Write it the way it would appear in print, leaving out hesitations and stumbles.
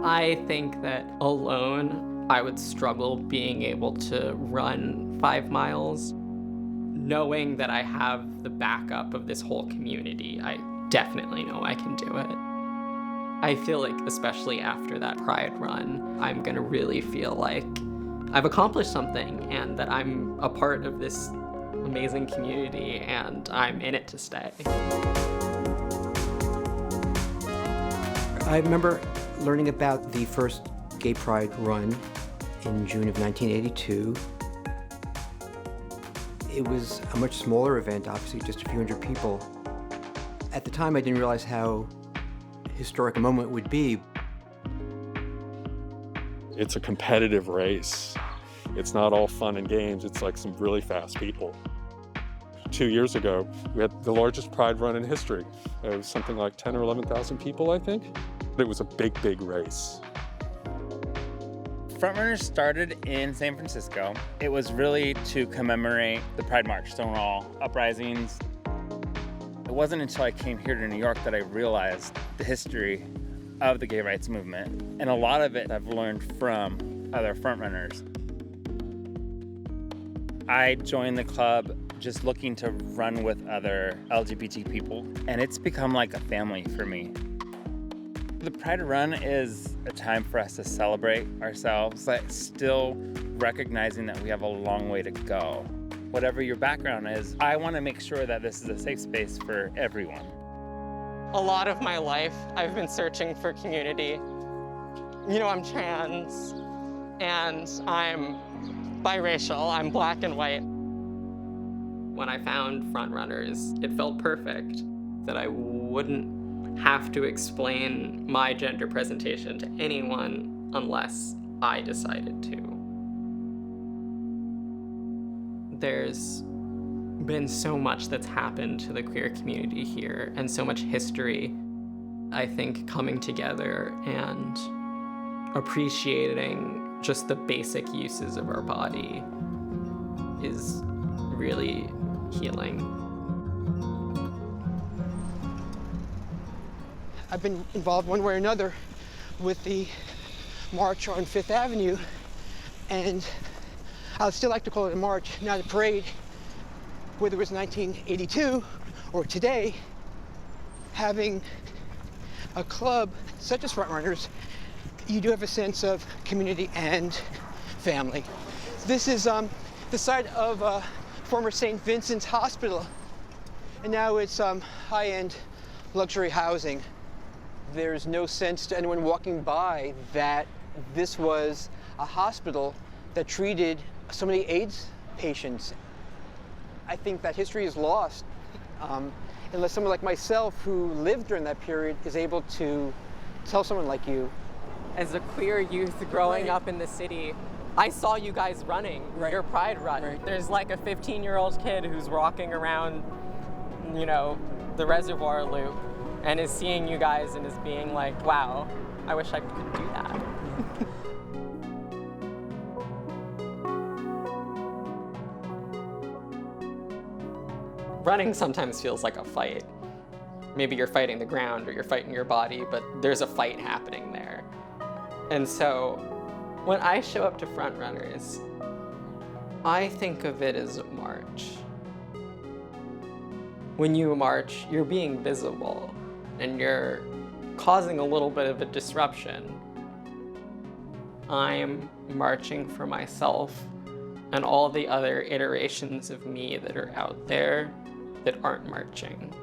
I think that alone, I would struggle being able to run 5 miles. Knowing that I have the backup of this whole community, I definitely know I can do it. I feel like, especially after that Pride run, I'm gonna really feel like I've accomplished something and that I'm a part of this amazing community and I'm in it to stay. I remember learning about the first Gay Pride run in June of 1982. It was a much smaller event, obviously just a few hundred people. At the time, I didn't realize how historic a moment it would be. It's a competitive race. It's not all fun and games. It's like some really fast people. 2 years ago, we had the largest Pride run in history. It was something like 10 or 11,000 people, I think. It was a big, big race. Frontrunners started in San Francisco. It was really to commemorate the Pride March, Stonewall uprisings. It wasn't until I came here to New York that I realized the history of the gay rights movement. And a lot of it I've learned from other frontrunners. I joined the club just looking to run with other LGBT people, and it's become like a family for me. The Pride Run is a time for us to celebrate ourselves, but still recognizing that we have a long way to go. Whatever your background is, I want to make sure that this is a safe space for everyone. A lot of my life, I've been searching for community. You know, I'm trans, and I'm biracial, I'm black and white. When I found Frontrunners, it felt perfect that I wouldn't have to explain my gender presentation to anyone unless I decided to. There's been so much that's happened to the queer community here and so much history. I think coming together and appreciating just the basic uses of our body is really healing. I've been involved one way or another with the march on Fifth Avenue, and I would still like to call it a march, not a parade. Whether it was 1982 or today, having a club such as Frontrunners, you do have a sense of community and family. This is the site of former St. Vincent's Hospital, and now it's high-end luxury housing. There's no sense to anyone walking by that this was a hospital that treated so many AIDS patients. I think that history is lost unless someone like myself who lived during that period is able to tell someone like you. As a queer youth growing up in the city, I saw you guys running your Pride run. Right. There's like a 15-year-old kid who's walking around, you know, the reservoir loop and is seeing you guys and is being like, wow, I wish I could do that. Running sometimes feels like a fight. Maybe you're fighting the ground or you're fighting your body, but there's a fight happening there. And so when I show up to Frontrunners, I think of it as a march. When you march, you're being visible and you're causing a little bit of a disruption. I'm marching for myself and all the other iterations of me that are out there that aren't marching.